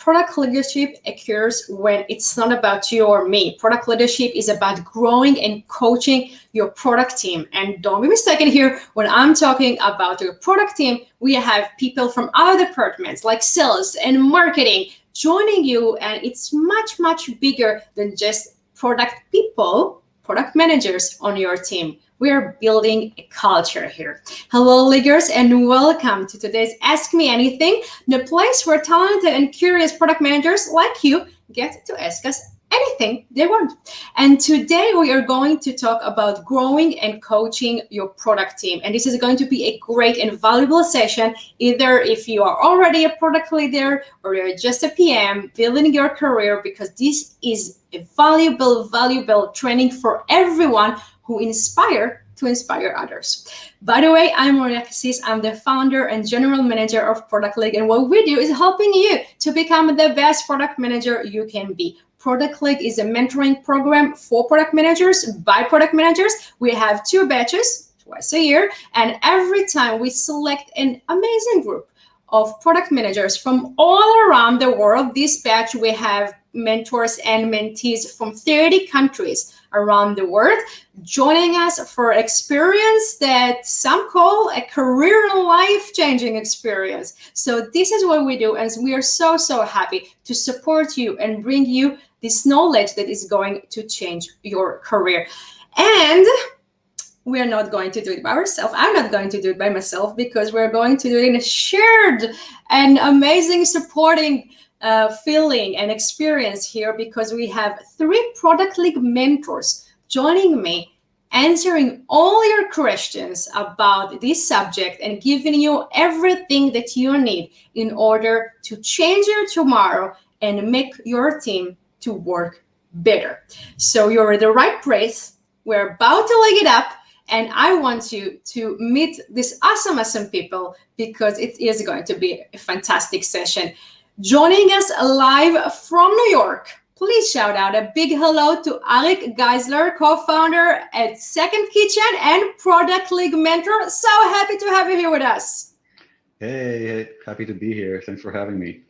product leadership occurs when it's not about you or me. Product leadership is about growing and coaching your product team. And don't be mistaken here, when I'm talking about your product team, we have people from other departments like sales and marketing joining you, and it's much, much bigger than just product people, product managers on your team. We are building a culture here. Hello, leaguers, and welcome to today's Ask Me Anything, the place where talented and curious product managers like you get to ask us anything they want. And today we are going to talk about growing and coaching your product team. And this is going to be a great and valuable session, either if you are already a product leader or you're just a PM building your career, because this is a valuable training for everyone who inspire others. By the way, I'm Moriya Kassis. I'm the founder and general manager of Product League. And what we do is helping you to become the best product manager you can be. Product League is a mentoring program for product managers by product managers. We have 2 batches twice a year. And every time we select an amazing group of product managers from all around the world. This batch, we have mentors and mentees from 30 countries around the world joining us for experience that some call a career and life-changing experience. So this is what we do, and we are so happy to support you and bring you this knowledge that is going to change your career. And we are not going to do it by ourselves. I'm not going to do it by myself, because we're going to do it in a shared and amazing supporting feeling and experience here, because we have 3 Product League mentors joining me, answering all your questions about this subject and giving you everything that you need in order to change your tomorrow and make your team to work better. So you're in the right place. We're about to leg it up. And I want you to meet these awesome people, because it is going to be a fantastic session. Joining us live from New York, please shout out a big hello to Arik Gaisler, co-founder at Second Kitchen and Product League mentor. So happy to have you here with us. Hey, happy to be here. Thanks for having me.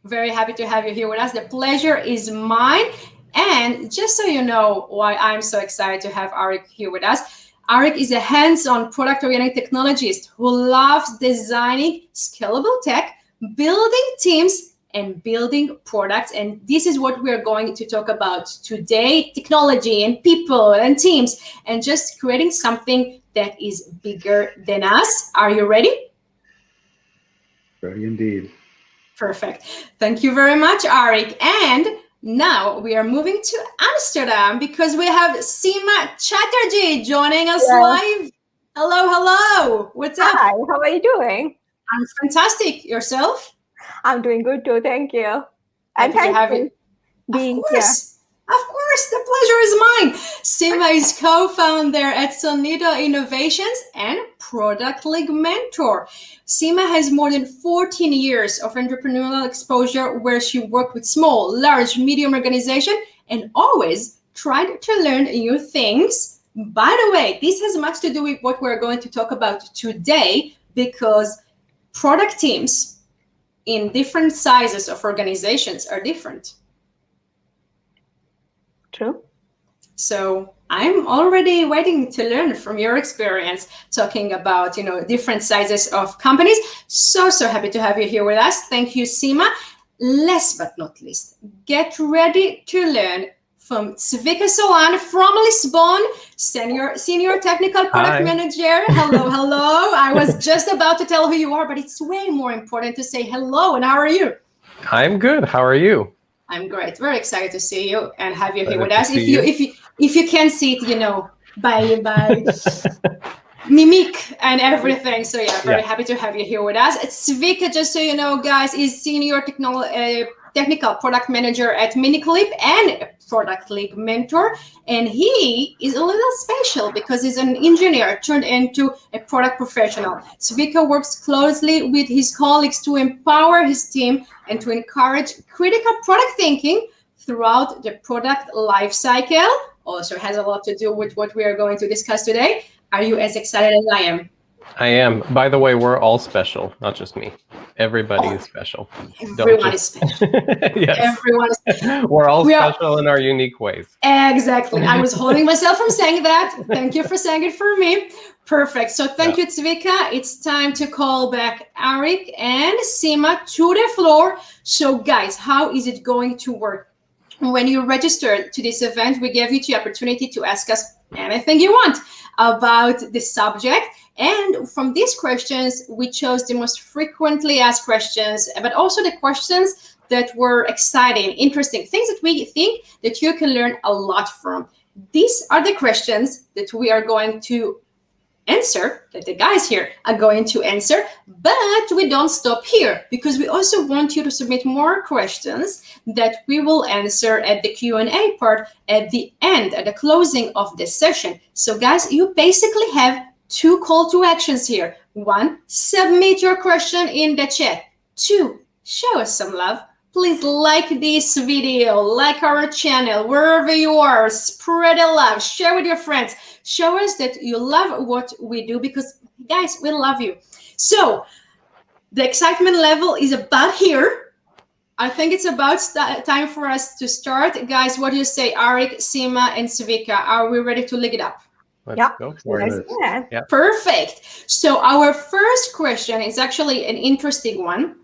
Very happy to have you here with us. The pleasure is mine. And just so you know why I'm so excited to have Arik here with us, Arik is a hands-on product-oriented technologist who loves designing scalable tech, building teams, and building products. And this is what we're going to talk about today: technology and people and teams, and just creating something that is bigger than us. Are you ready? Ready indeed. Perfect. Thank you very much, Arik. And now we are moving to Amsterdam, because we have Sima Chatterjee joining us live. Hello. What's up? Hi, how are you doing? I'm fantastic. Yourself? I'm doing good too, thank you. And Happy to have you. Being here. Of course, the pleasure is mine. Sima is co-founder at Sonida Innovations and Product League mentor. Sima has more than 14 years of entrepreneurial exposure, where she worked with small, large, medium organizations and always tried to learn new things. By the way, this has much to do with what we're going to talk about today, because product teams in different sizes of organizations are different. True. So I'm already waiting to learn from your experience, talking about, different sizes of companies. So happy to have you here with us. Thank you, Sima. Last but not least, get ready to learn from Tsvika Solan from Lisbon, senior technical product manager. Hello. I was just about to tell who you are, but it's way more important to say hello. And how are you? I'm good. How are you? I'm great. Very excited to see you and have you here with us. If you can see it, by mimic and everything. So very happy to have you here with us. Tsvika, just so you know, guys, is senior technical product manager at Miniclip and a Product League mentor. And he is a little special because he's an engineer turned into a product professional. Tsvika works closely with his colleagues to empower his team and to encourage critical product thinking throughout the product life cycle. Also has a lot to do with what we are going to discuss today. Are you as excited as I am? I am. By the way, we're all special, not just me. Everybody Oh, is special. Everyone is special. Yes. Everyone is special. We're all We are- special in our unique ways. Exactly. I was holding myself from saying that. Thank you for saying it for me. Perfect. So thank you, Tsvika. It's time to call back Arik and Sima to the floor. So guys, how is it going to work? When you registered to this event, we gave you the opportunity to ask us anything you want about the subject. And from these questions, we chose the most frequently asked questions, but also the questions that were exciting, interesting, things that we think that you can learn a lot from. These are the questions that we are going to answer, that the guys here are going to answer, but we don't stop here because we also want you to submit more questions that we will answer at the Q&A part at the end, at the closing of this session. So guys, you basically have two call to actions here. One, submit your question in the chat. Two, show us some love. Please like this video, like our channel, wherever you are, spread the love, share with your friends. Show us that you love what we do because, guys, we love you. So the excitement level is about here. I think it's about time for us to start. Guys, what do you say, Arik, Sima, and Tsvika? Are we ready to lick it up? Let's go for Let's it. do that. Yeah. Perfect. So our first question is actually an interesting one.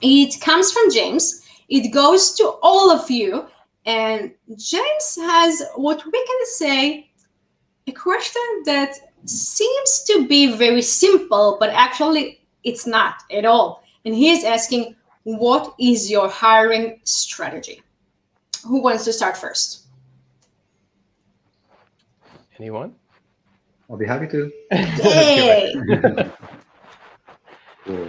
It comes from James. It goes to all of you. And James has what we can say a question that seems to be very simple, but actually it's not at all. And he is asking, what is your hiring strategy? Who wants to start first? Anyone? I'll be happy to. Yay! Cool.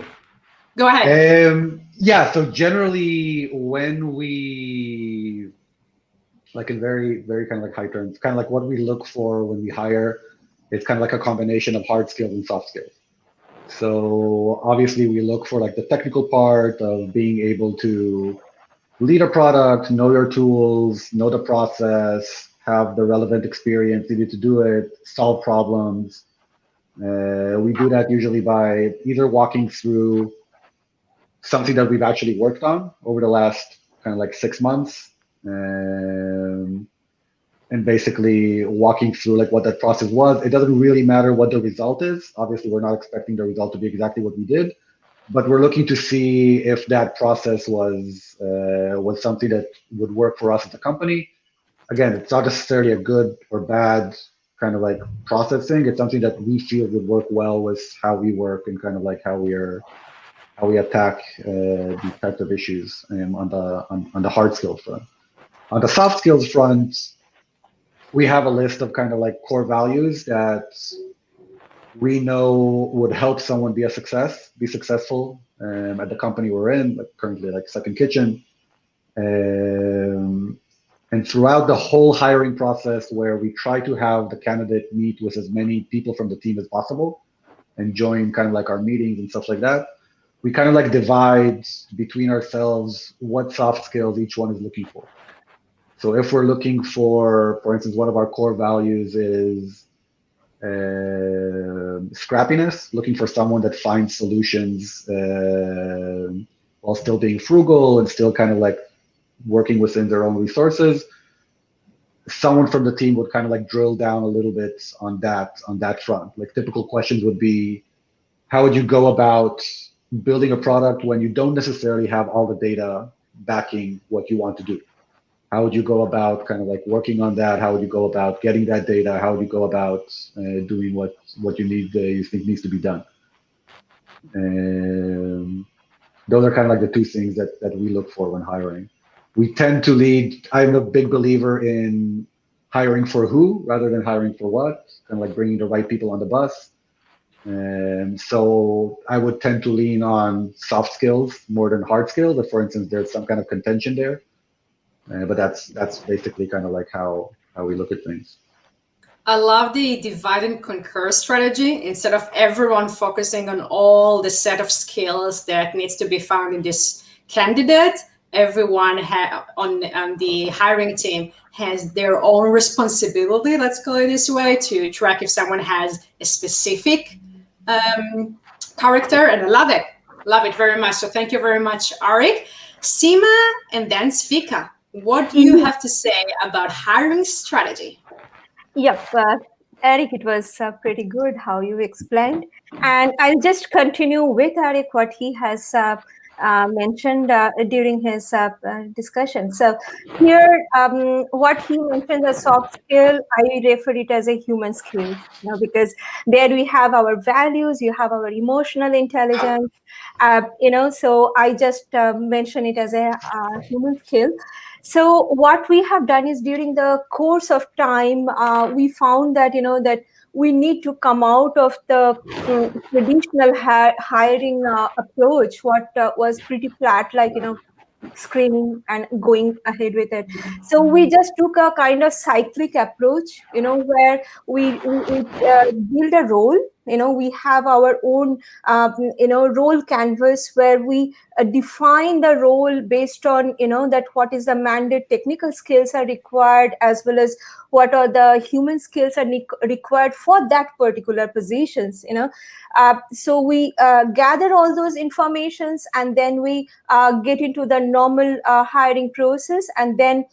Go ahead. Yeah, so generally when we, like in very, very kind of like high terms, kind of like what we look for when we hire, it's kind of like a combination of hard skills and soft skills. So obviously we look for like the technical part of being able to lead a product, know your tools, know the process, have the relevant experience needed to do it, solve problems. We do that usually by either walking through something that we've actually worked on over the last kind of like 6 months, and basically walking through like what that process was. It doesn't really matter what the result is. Obviously, we're not expecting the result to be exactly what we did, but we're looking to see if that process was something that would work for us as a company. Again, it's not necessarily a good or bad kind of like process thing. It's something that we feel would work well with how we work and kind of like how we attack these types of issues on the hard skills front. On the soft skills front, we have a list of kind of like core values that we know would help someone be successful at the company we're in, like currently like Second Kitchen. And throughout the whole hiring process, where we try to have the candidate meet with as many people from the team as possible and join kind of like our meetings and stuff like that, we kind of like divide between ourselves what soft skills each one is looking for. So if we're looking for instance, one of our core values is scrappiness, looking for someone that finds solutions while still being frugal and still kind of like working within their own resources. Someone from the team would kind of like drill down a little bit on that front. Like typical questions would be, how would you go about building a product when you don't necessarily have all the data backing what you want to do? How would you go about kind of like working on that? How would you go about getting that data? How would you go about doing what you think needs to be done? Those are kind of like the two things that we look for when hiring. We tend to lead. I'm a big believer in hiring for who rather than hiring for what, kind of like bringing the right people on the bus. And so I would tend to lean on soft skills more than hard skills. If, for instance, there's some kind of contention there. But that's basically kind of like how we look at things. I love the divide and conquer strategy. Instead of everyone focusing on all the set of skills that needs to be found in this candidate, everyone on the hiring team has their own responsibility, let's call it this way, to track if someone has a specific character. And I love it. Love it very much. So thank you very much, Arik. Sima and then Tsvika. What do you have to say about hiring strategy? Yep, Eric, it was pretty good how you explained. And I'll just continue with Eric what he has mentioned during his discussion. So here, what he mentioned as soft skill, I refer it as a human skill, because there we have our values, you have our emotional intelligence, so I just mention it as a human skill. So what we have done is during the course of time, we found that that we need to come out of the traditional hiring approach, what was pretty flat, like screening and going ahead with it. So we just took a kind of cyclic approach, where we build a role. We have our own role canvas where we define the role based on that what is the mandate technical skills are required, as well as what are the human skills are required for that particular positions. So we gather all those informations, and then we get into the normal hiring process, and then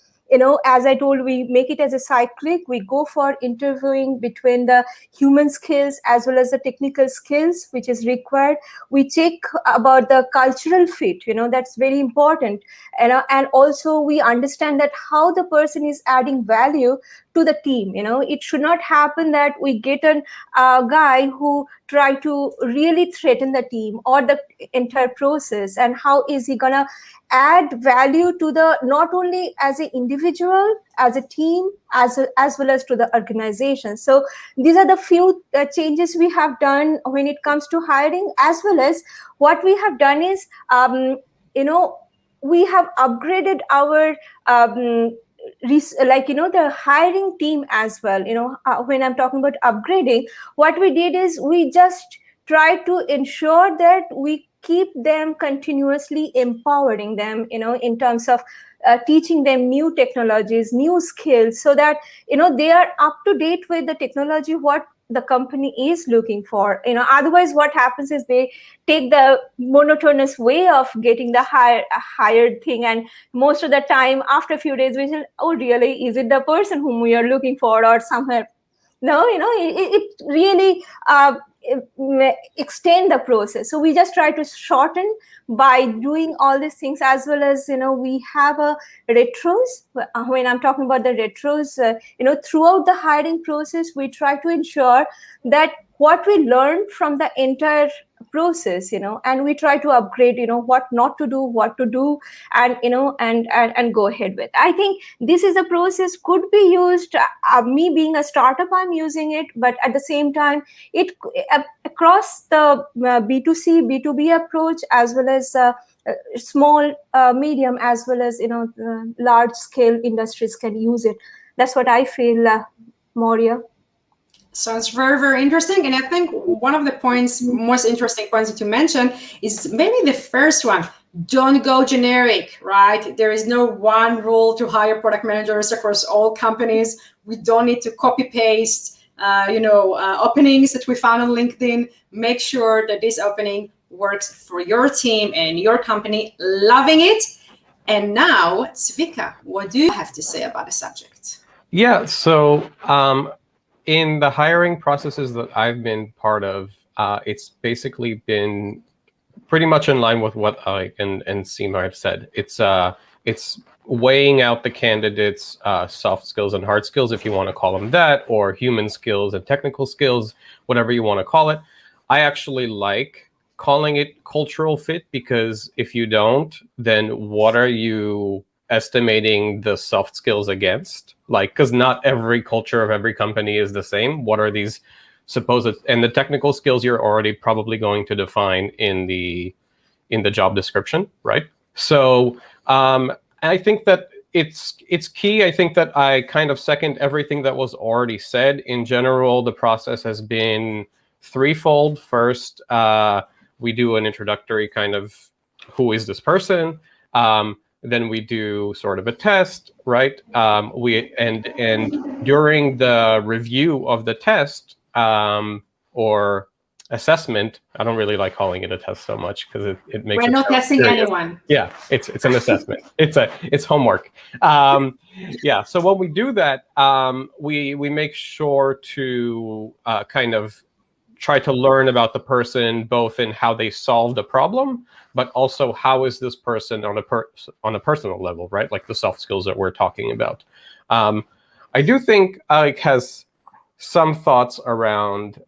as I told, we make it as a cyclic. We go for interviewing between the human skills as well as the technical skills which is required. We check about the cultural fit, that's very important. And also we understand that how the person is adding value to the team. It should not happen that we get a guy who try to really threaten the team or the entire process, and how is he gonna add value to the, not only as an individual, as a team, as well as to the organization. So these are the few changes we have done when it comes to hiring, as well as what we have done is we have upgraded our the hiring team as well. When I'm talking about upgrading, what we did is we just try to ensure that we keep them continuously empowering them, in terms of teaching them new technologies, new skills, so that they are up to date with the technology what the company is looking for. Otherwise what happens is they take the monotonous way of getting the hired thing, and most of the time after a few days we say, oh really, is it the person whom we are looking for, or somewhere? No, it really extend the process. So we just try to shorten by doing all these things, as well as we have a retros. When I'm talking about the retros, throughout the hiring process, we try to ensure that what we learned from the entire process, and we try to upgrade, what not to do, what to do, and and go ahead with. I think this is a process could be used. Me being a startup, I'm using it, but at the same time, it across the B2C, B2B approach, as well as small, medium, as well as large scale industries can use it. That's what I feel, Moriya. Sounds very, very interesting. And I think one of the most interesting points that you mentioned is maybe the first one. Don't go generic, right? There is no one rule to hire product managers across all companies. We don't need to copy paste, openings that we found on LinkedIn. Make sure that this opening works for your team and your company. Loving it. And now, Tsvika, what do you have to say about the subject? Yeah, so in the hiring processes that I've been part of, it's basically been pretty much in line with what I and Sima have said. It's weighing out the candidates' soft skills and hard skills, if you want to call them that, or human skills and technical skills, whatever you want to call it. I actually like calling it cultural fit, because if you don't, then what are you estimating the soft skills against? Like, because not every culture of every company is the same. What are these supposed, and the technical skills you're already probably going to define in the job description, right? So I think that it's key. I think that I kind of second everything that was already said. In general, the process has been threefold. First, we do an introductory kind of, who is this person? Then we do sort of a test, right? And during the review of the test, or assessment. I don't really like calling it a test so much because it makes We're it not sound testing serious. anyone. Yeah, it's an assessment. It's homework. Yeah. So when we do that, we make sure to kind of try to learn about the person, both in how they solved a problem, but also how is this person on a personal level, right? Like the soft skills that we're talking about. I do think Arik has some thoughts around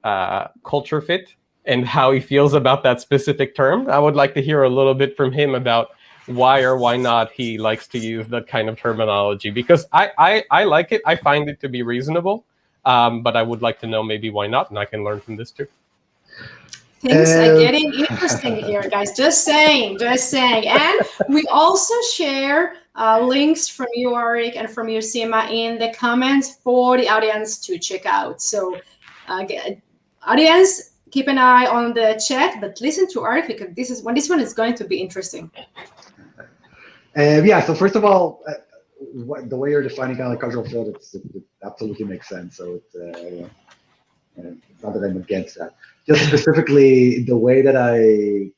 culture fit and how he feels about that specific term. I would like to hear a little bit from him about why or why not he likes to use that kind of terminology, because I like it. I find it to be reasonable, but I would like to know maybe why not, and I can learn from this too. Things are getting interesting here, guys. Just saying. And we also share links from you, Arik, and from you, Sima, in the comments for the audience to check out. So, audience, keep an eye on the chat, but listen to Arik because this one is going to be interesting. Yeah. So first of all, the way you're defining kind of like cultural fit, it absolutely makes sense. So it's not that I'm against that. Just specifically the way that I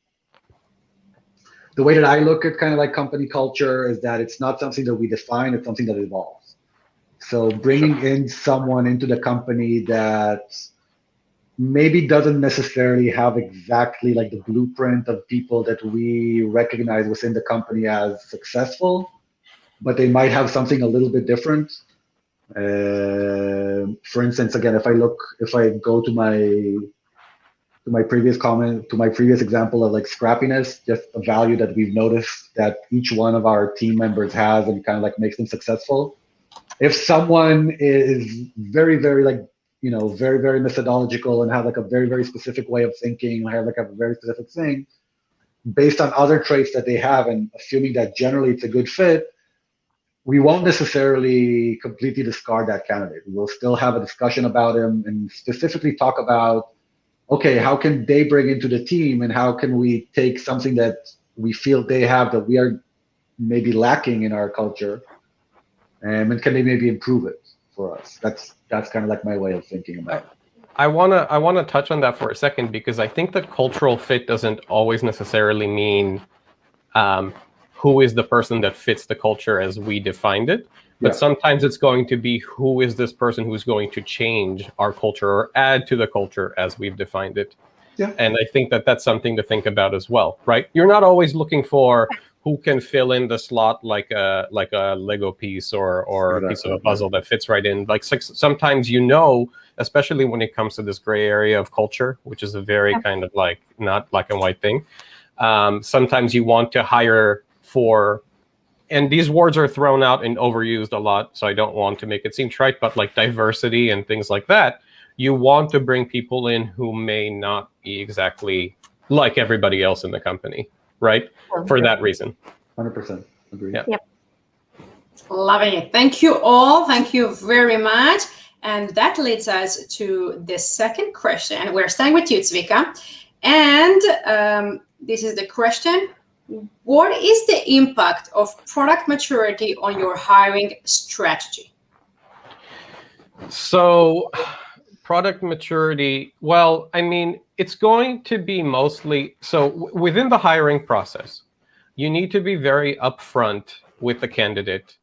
look at kind of like company culture is that it's not something that we define, it's something that evolves. So bringing in someone into the company that maybe doesn't necessarily have exactly like the blueprint of people that we recognize within the company as successful, but they might have something a little bit different. For instance, again, if I go to my previous comment, to my previous example of like scrappiness, just a value that we've noticed that each one of our team members has and kind of like makes them successful. If someone is very, very like, very, very methodological and have like a very, very specific way of thinking, have like a very specific thing, based on other traits that they have and assuming that generally it's a good fit, we won't necessarily completely discard that candidate. We will still have a discussion about him and specifically talk about, okay, how can they bring into the team and how can we take something that we feel they have that we are maybe lacking in our culture, and can they maybe improve it for us? That's kind of like my way of thinking about it. I wanna touch on that for a second, because I think that cultural fit doesn't always necessarily mean who is the person that fits the culture as we defined it. But sometimes it's going to be who is this person who's going to change our culture or add to the culture as we've defined it. Yeah. And I think that that's something to think about as well, right? You're not always looking for who can fill in the slot like a Lego piece or a piece of a puzzle that fits right in. Like sometimes, especially when it comes to this gray area of culture, which is a very kind of like not black and white thing. Sometimes you want to hire for, and these words are thrown out and overused a lot, so I don't want to make it seem trite, but like diversity and things like that, you want to bring people in who may not be exactly like everybody else in the company, right? For that reason. 100% agree. Yeah. Yep. Loving it. Thank you all. Thank you very much. And that leads us to the second question. We're starting with you, Tsvika. And this is the question. What is the impact of product maturity on your hiring strategy? So product maturity, well, I mean, it's going to be mostly, so within the hiring process, you need to be very upfront with the candidate.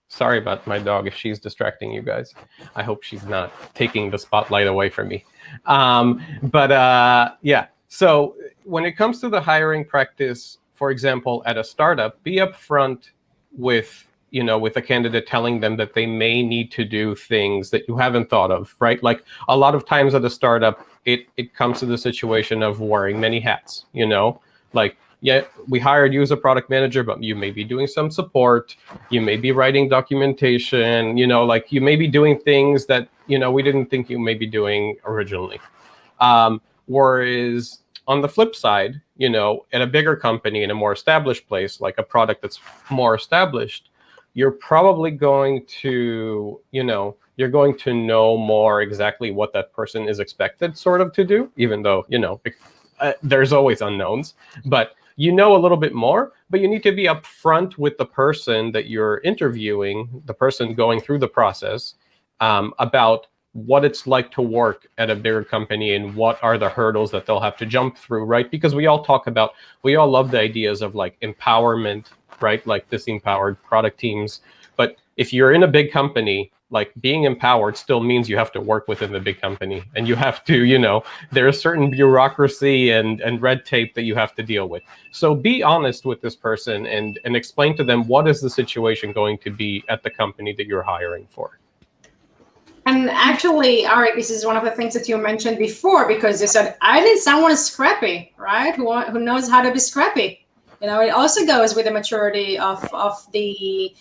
Sorry about my dog if she's distracting you guys. I hope she's not taking the spotlight away from me. Yeah, so when it comes to the hiring practice, for example, at a startup, be upfront with a candidate, telling them that they may need to do things that you haven't thought of, right? Like a lot of times at a startup, it comes to the situation of wearing many hats, like, yeah, we hired you as a product manager, but you may be doing some support, you may be writing documentation, like you may be doing things that, we didn't think you may be doing originally. Whereas on the flip side, at a bigger company, in a more established place, like a product that's more established, you're probably going to, you're going to know more exactly what that person is expected sort of to do, even though, there's always unknowns, but a little bit more, but you need to be upfront with the person that you're interviewing, the person going through the process, about what it's like to work at a bigger company and what are the hurdles that they'll have to jump through, right? Because we all love the ideas of like empowerment, right? Like disempowered product teams. But if you're in a big company, like being empowered still means you have to work within the big company, and you have to, there's certain bureaucracy and red tape that you have to deal with. So be honest with this person and explain to them what is the situation going to be at the company that you're hiring for. And actually, Arik, this is one of the things that you mentioned before, because you said, I need someone scrappy, right? Who knows how to be scrappy. It also goes with the maturity of the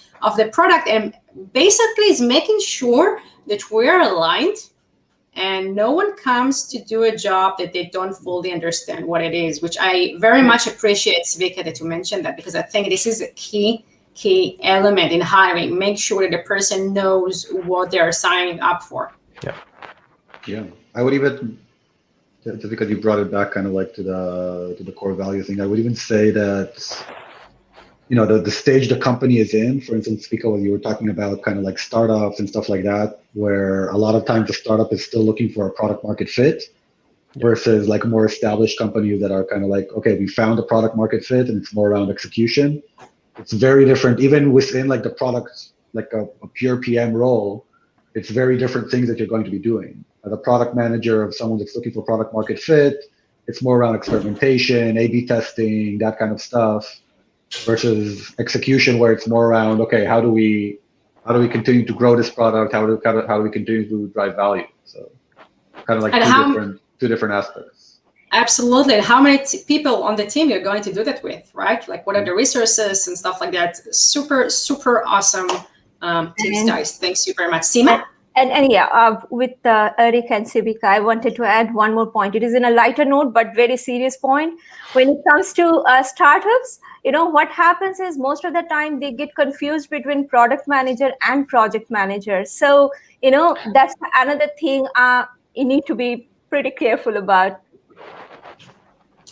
product, and basically is making sure that we're aligned and no one comes to do a job that they don't fully understand what it is, which I very much appreciate, Tsvika, that you mentioned that, because I think this is a key element in hiring. Make sure that the person knows what they're signing up for. Yeah. I would even, because you brought it back kind of like to the core value thing, I would even say that, the stage the company is in, for instance, Tsvika, when you were talking about kind of like startups and stuff like that, where a lot of times the startup is still looking for a product market fit versus like more established companies that are kind of like, okay, we found a product market fit and it's more around execution. It's very different, even within like the product, like a pure PM role, it's very different things that you're going to be doing. As a product manager of someone that's looking for product market fit, it's more around experimentation, A/B testing, that kind of stuff, versus execution, where it's more around, okay, how do we continue to grow this product? How do we continue to drive value? So kind of like two different aspects. Absolutely. And how many people on the team you're going to do that with, right? Like what are the resources and stuff like that? Super, super awesome tips, guys. Thanks you very much. Sima? And with Arik and Tsvika, I wanted to add one more point. It is in a lighter note, but very serious point. When it comes to startups, what happens is most of the time they get confused between product manager and project manager. So, that's another thing you need to be pretty careful about.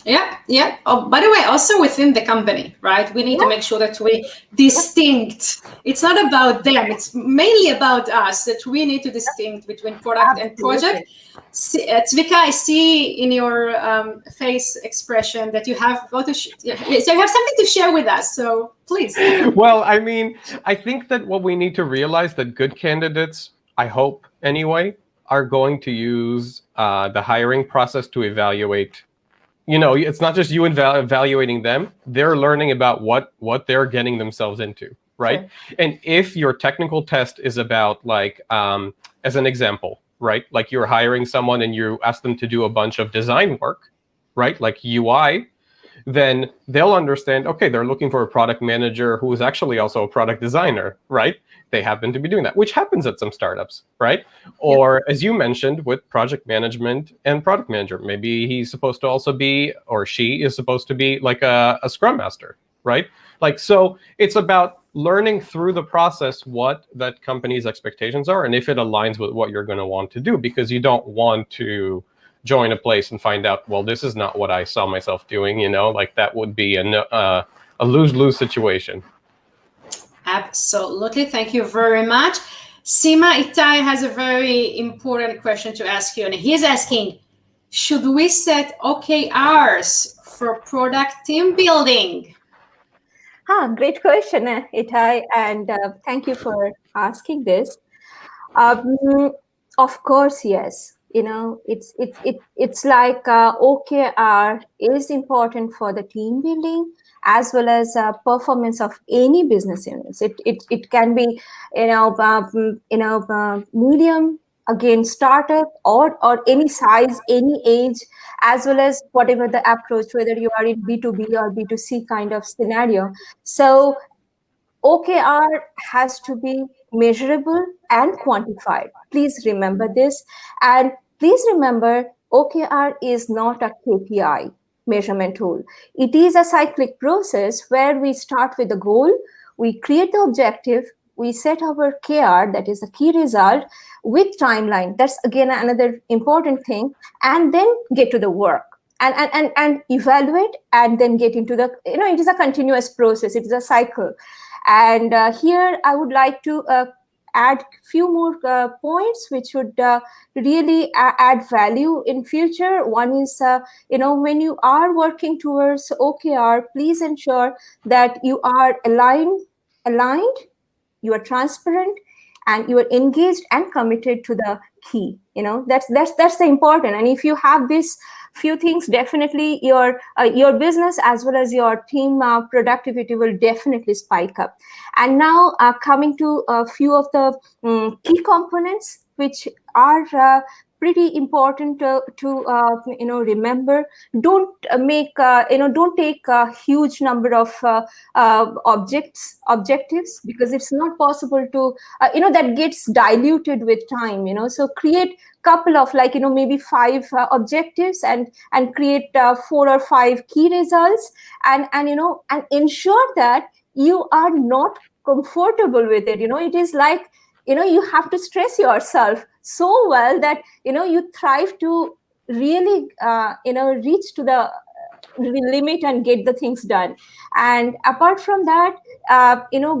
Yeah. Oh, by the way, also within the company, right? We need to make sure that we distinct. It's not about them. It's mainly about us, that we need to distinct between product and project. Tsvika, I see in your face expression that you have something to share with us. So please. Well, I mean, I think that what we need to realize that good candidates, I hope anyway, are going to use the hiring process to evaluate. It's not just you evaluating them. They're learning about what they're getting themselves into, right? Sure. And if your technical test is about like, as an example, right? Like you're hiring someone and you ask them to do a bunch of design work, right? Like UI, then they'll understand, okay, they're looking for a product manager who is actually also a product designer, right? They happen to be doing that, which happens at some startups, right? Or as you mentioned, with project management and product manager, maybe he's supposed to also be, or she is supposed to be like a scrum master, right? Like, so it's about learning through the process what that company's expectations are and if it aligns with what you're going to want to do, because you don't want to join a place and find out, well, this is not what I saw myself doing, like that would be a lose-lose situation. Absolutely. Thank you very much. Sima, Itai has a very important question to ask you. And he's asking, should we set OKRs for product team building? Great question, Itai. And thank you for asking this. Of course, yes. It's like OKR is important for the team building as well as performance of any business units. It can be medium, again startup or any size, any age, as well as whatever the approach, whether you are in B2B or B2C kind of scenario. So OKR has to be measurable and quantified. Please remember this. And please remember, OKR is not a KPI measurement tool. It is a cyclic process where we start with the goal, we create the objective, we set our KR, that is the key result, with timeline. That's again another important thing. And then get to the work. And evaluate and then get into the, it is a continuous process. It is a cycle. And here I would like to add few more points which would really add value in future. One is, when you are working towards OKR, please ensure that you are aligned, you are transparent, and you are engaged and committed to the key. That's the important. And if you have these few things, definitely your business as well as your team productivity will definitely spike up. And now coming to a few of the key components which are pretty important to remember. Don't don't take a huge number of objectives, because it's not possible to that gets diluted with time. So create couple of maybe 5 objectives, and create 4 or 5 key results, and ensure that you are not comfortable with it. It is like you have to stress yourself so well that you thrive to really reach to the limit and get the things done. And apart from that,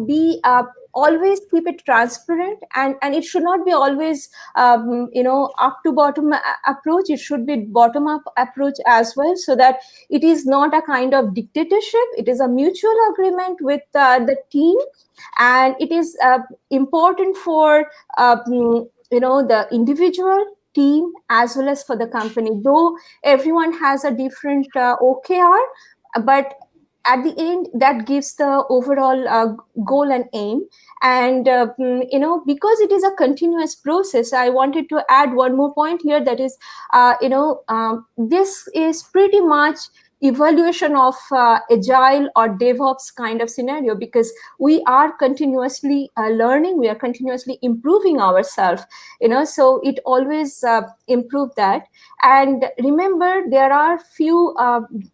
be always keep it transparent, and it should not be always up to bottom approach. It should be bottom up approach as well, so that it is not a kind of dictatorship. It is a mutual agreement with the team, and it is important for the individual, team, as well as for the company. Though everyone has a different OKR, but at the end, that gives the overall goal and aim. And because it is a continuous process, I wanted to add one more point here, that is this is pretty much evaluation of agile or DevOps kind of scenario, because we are continuously learning, we are continuously improving ourselves, so it always improve that. And remember, there are few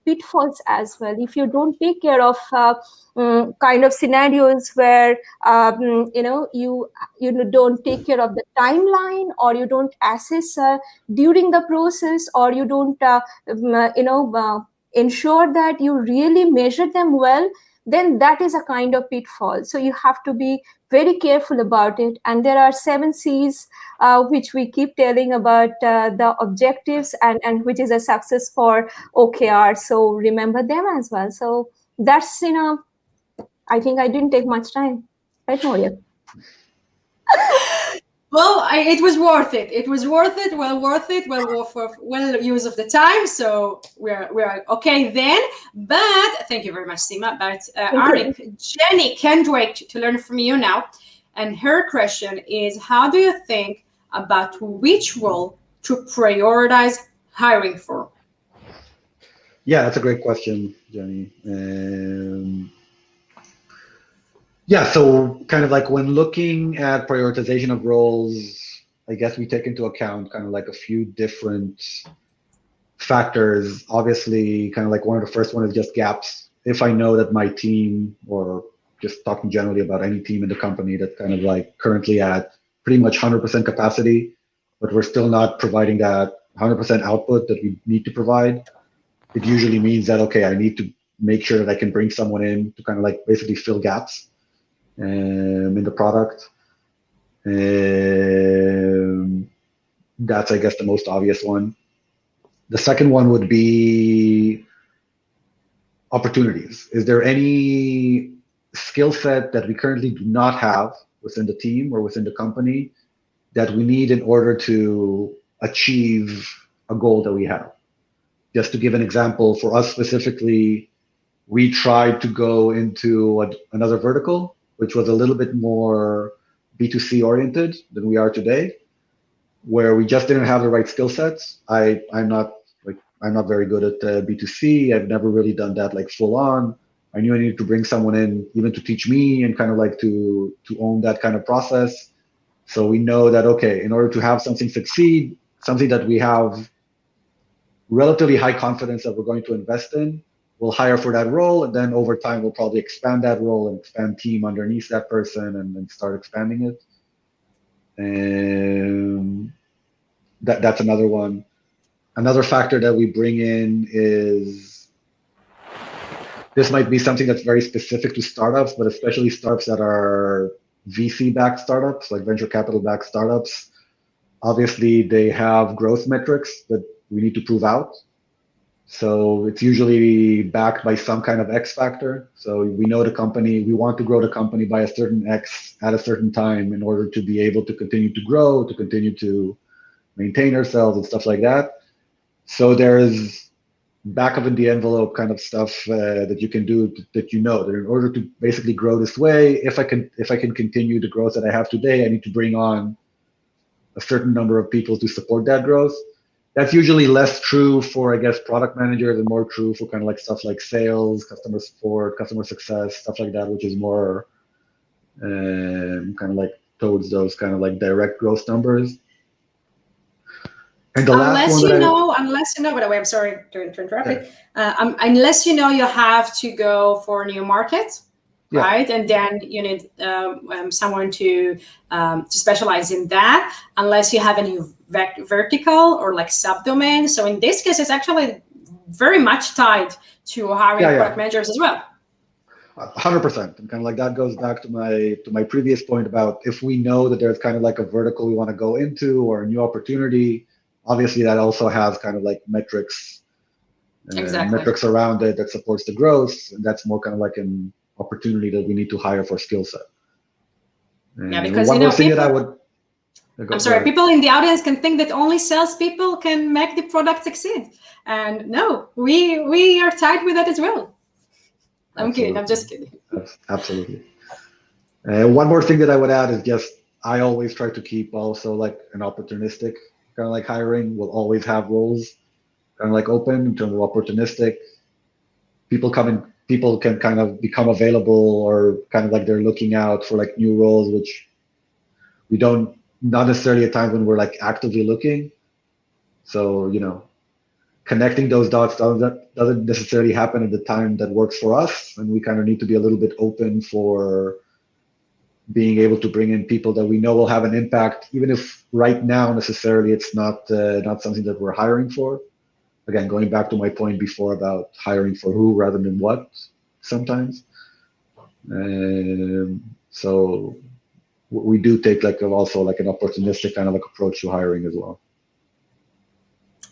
pitfalls as well. If you don't take care of kind of scenarios where you don't take care of the timeline, or you don't assess during the process, or you don't ensure that you really measure them well, then that is a kind of pitfall. So you have to be very careful about it. And there are 7 C's which we keep telling about the objectives, and which is a success for OKR. So remember them as well. So that's, I think I didn't take much time. Right, Moriya? Well, it was worth it. It was worth it. Well worth it. Well use of the time. So we're okay then. But thank you very much, Sima. But Arik, Jenny can't wait to learn from you now. And her question is, how do you think about which role to prioritize hiring for? Yeah, that's a great question, Jenny. Yeah, so kind of like when looking at prioritization of roles, I guess we take into account kind of like a few different factors. Obviously, kind of like one of the first one is just gaps. If I know that my team, or just talking generally about any team in the company that's kind of like currently at pretty much 100% capacity, but we're still not providing that 100% output that we need to provide, it usually means that, okay, I need to make sure that I can bring someone in to kind of like basically fill gaps in the product. That's, I guess, the most obvious one. The second one would be opportunities. Is there any skill set that we currently do not have within the team or within the company that we need in order to achieve a goal that we have? Just to give an example, for us specifically, we tried to go into another vertical, which was a little bit more B2C oriented than we are today, where we just didn't have the right skill sets. I'm not very good at B2C. I've never really done that like full on. I knew I needed to bring someone in even to teach me and kind of like to own that kind of process. So we know that, okay, in order to have something succeed, something that we have relatively high confidence that we're going to invest in, we'll hire for that role, and then over time we'll probably expand that role and expand team underneath that person and then start expanding it. And that's another one. Another factor that we bring in is, this might be something that's very specific to startups, but especially startups that are VC-backed startups, like venture capital-backed startups, obviously they have growth metrics that we need to prove out. So it's usually backed by some kind of X factor. So we know the company, we want to grow the company by a certain X at a certain time in order to be able to continue to grow, to continue to maintain ourselves and stuff like that. So there's back of the envelope kind of stuff that you can do that that in order to basically grow this way, if I can continue the growth that I have today, I need to bring on a certain number of people to support that growth. That's usually less true for, I guess, product managers and more true for kind of like stuff like sales, customer support, customer success, stuff like that, which is more kind of like towards those kind of like direct growth numbers. And the last one unless you know, by the way, I'm sorry to interrupt it. Unless you know you have to go for a new market, right? And then you need someone to specialize in that, unless you have a new vertical or like subdomain. So in this case, it's actually very much tied to hiring product managers as well. 100%. And kind of like that goes back to my previous point about if we know that there's kind of like a vertical we want to go into or a new opportunity, obviously that also has kind of like metrics, metrics around it that supports the growth. And that's more kind of like an opportunity that we need to hire for skill set. Because one more thing that I would. People in the audience can think that only salespeople can make the product succeed, and no, we are tied with that as well. I'm kidding. I'm just kidding. Absolutely. One more thing that I would add is just I always try to keep also like an opportunistic kind of like hiring. We'll always have roles kind of like open in terms of opportunistic. People can kind of become available or kind of like they're looking out for like new roles, which we don't, not necessarily at times when we're like actively looking. So, connecting those dots doesn't necessarily happen at the time that works for us. And we kind of need to be a little bit open for being able to bring in people that we know will have an impact, even if right now necessarily it's not something that we're hiring for. Again, going back to my point before about hiring for who rather than what sometimes. So we do take also an opportunistic kind of like approach to hiring as well.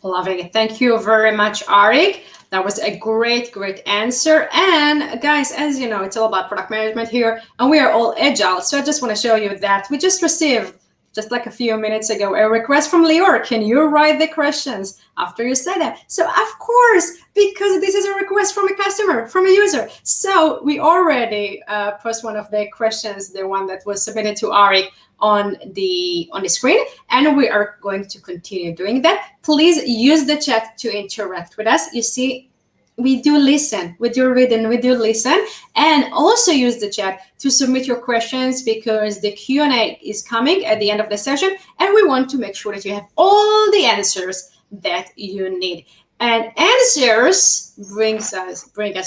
Loving it. Thank you very much, Arik. That was a great answer. And guys, as you know, it's all about product management here, and we are all agile. So I just want to show you that we just received, just like a few minutes ago, a request from Lior. Can you write the questions after you say that? So of course, because this is a request from a customer, from a user. So we already post one of the questions, the one that was submitted to Arik on the screen, and we are going to continue doing that. Please use the chat to interact with us. You see, we do listen, we do read, and we do listen, and also use the chat to submit your questions, because the Q&A is coming at the end of the session, and we want to make sure that you have all the answers that you need. And answers bring us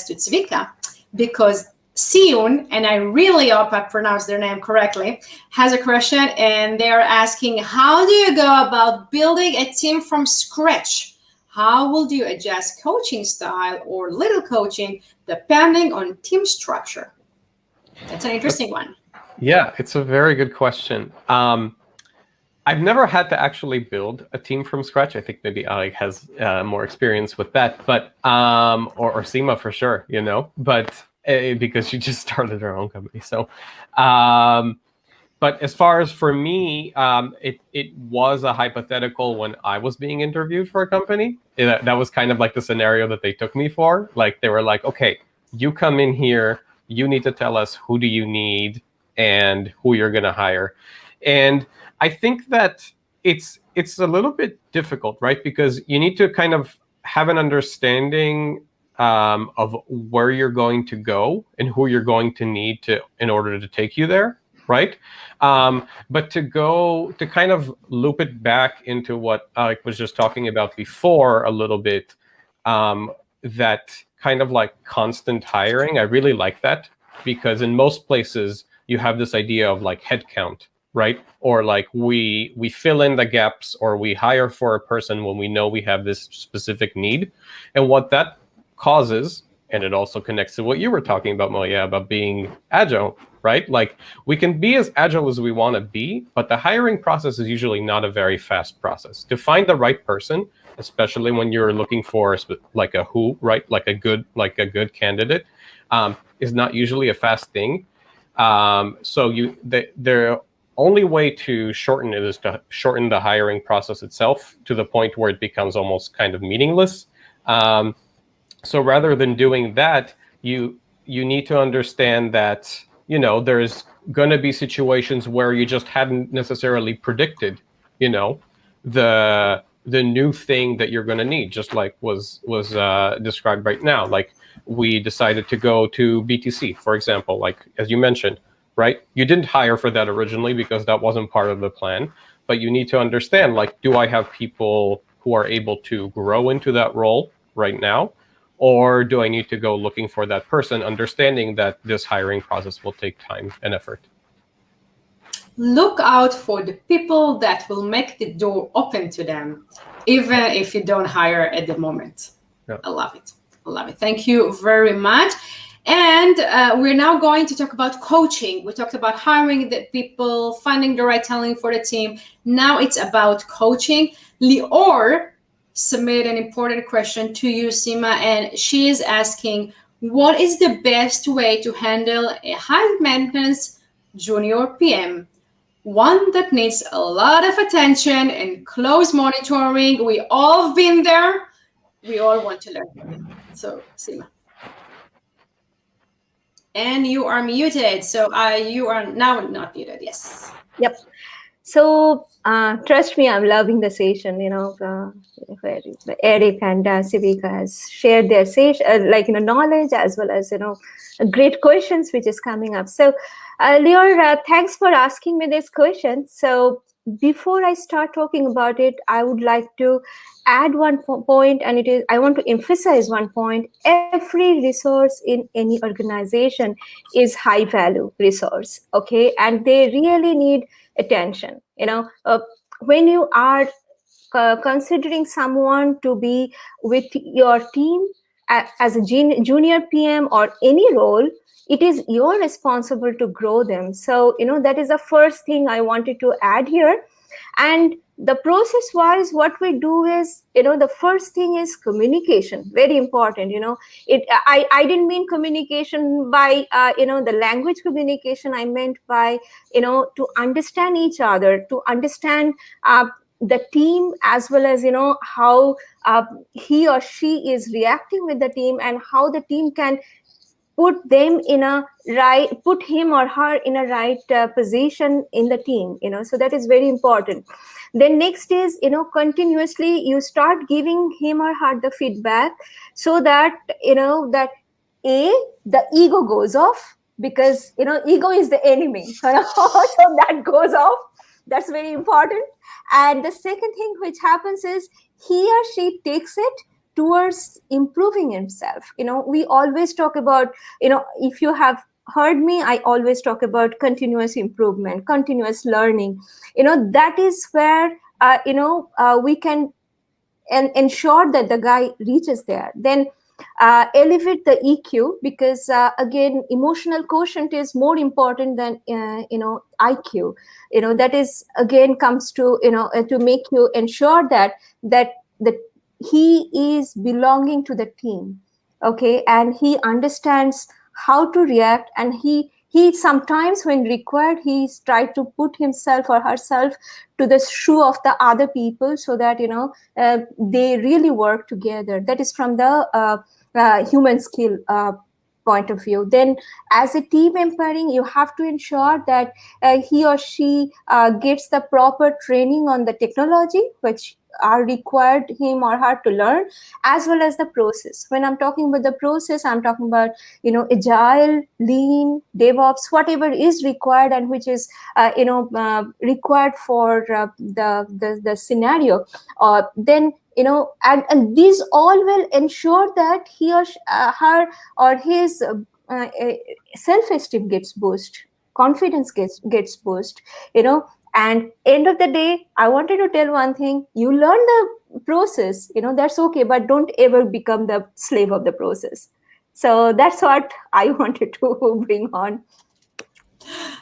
to Tsvika, because Sion, and I really hope I pronounced their name correctly, has a question, and they're asking, how do you go about building a team from scratch? How will you adjust coaching style or little coaching depending on team structure? That's an interesting one. Yeah, it's a very good question. I've never had to actually build a team from scratch. I think maybe Arik has more experience with that, but or Sima for sure, but because she just started her own company. So, but as far as for me, it was a hypothetical when I was being interviewed for a company. That was kind of like the scenario that they took me for. Like they were like, okay, you come in here, you need to tell us who do you need and who you're going to hire. And I think that it's a little bit difficult, right? Because you need to kind of have an understanding of where you're going to go and who you're going to need in order to take you there, right? But to kind of loop it back into what Arik was just talking about before a little bit, that kind of like constant hiring, I really like that, because in most places you have this idea of like headcount, right? Or like we fill in the gaps, or we hire for a person when we know we have this specific need. And what that causes And it also connects to what you were talking about, Moriya, about being agile, right? Like, we can be as agile as we want to be, but the hiring process is usually not a very fast process. To find the right person, especially when you're looking for like a who, right? Like a good candidate, is not usually a fast thing. So the only way to shorten it is to shorten the hiring process itself to the point where it becomes almost kind of meaningless. So rather than doing that, you need to understand that, you know, there's going to be situations where you just hadn't necessarily predicted, you know, the new thing that you're going to need, just like was described right now. Like, we decided to go to BTC, for example, like as you mentioned, right? You didn't hire for that originally because that wasn't part of the plan, but you need to understand, like, do I have people who are able to grow into that role right now? Or do I need to go looking for that person, understanding that this hiring process will take time and effort? Look out for the people that will make the door open to them, even if you don't hire at the moment. Yeah. I love it. I love it. Thank you very much. And we're now going to talk about coaching. We talked about hiring the people, finding the right talent for the team. Now it's about coaching. Lior submitted an important question to you, Sima, and she is asking, what is the best way to handle a high maintenance junior PM? One that needs a lot of attention and close monitoring. We all have been there. We all want to learn from it. So, Sima. And you are muted. So you are now not muted. Yes. Yep. So trust me, I'm loving the session. You know, where Arik and Tsvika has shared their session, knowledge, as well as great questions which is coming up. So, Lior, thanks for asking me this question. So before I start talking about it, I would like to add one point, and I want to emphasize one point. Every resource in any organization is high value resource, okay, and they really need attention. When you are considering someone to be with your team as a junior PM or any role, it is your responsible to grow them. So that is the first thing I wanted to add here. And the process wise, what we do is, the first thing is communication, very important. I didn't mean communication by the language communication. I meant by to understand each other, to understand the team, as well as how he or she is reacting with the team, and how the team can put him or her in a right position in the team. So that is very important. Then next is continuously you start giving him or her the feedback, so that that the ego goes off, because ego is the enemy. So that goes off. That's very important. And the second thing which happens is he or she takes it towards improving himself. We always talk about, if you have heard me, I always talk about continuous improvement, continuous learning. That is where we can ensure that the guy reaches there. Then elevate the EQ, because again, emotional quotient is more important than IQ. That is again comes to to make you ensure that he is belonging to the team, okay, and he understands how to react, and he sometimes, when required, he's tried to put himself or herself to the shoe of the other people, so that they really work together. That is from the human skill point of view. Then as a team empowering, you have to ensure that he or she gets the proper training on the technology which are required him or her to learn, as well as the process. When I'm talking about the process, I'm talking about agile, lean, DevOps, whatever is required and which is required for the scenario. Then and these all will ensure that he or her or his self-esteem gets boosted, confidence gets boosted. And end of the day, I wanted to tell one thing: you learn the process, that's okay, but don't ever become the slave of the process. So that's what I wanted to bring on.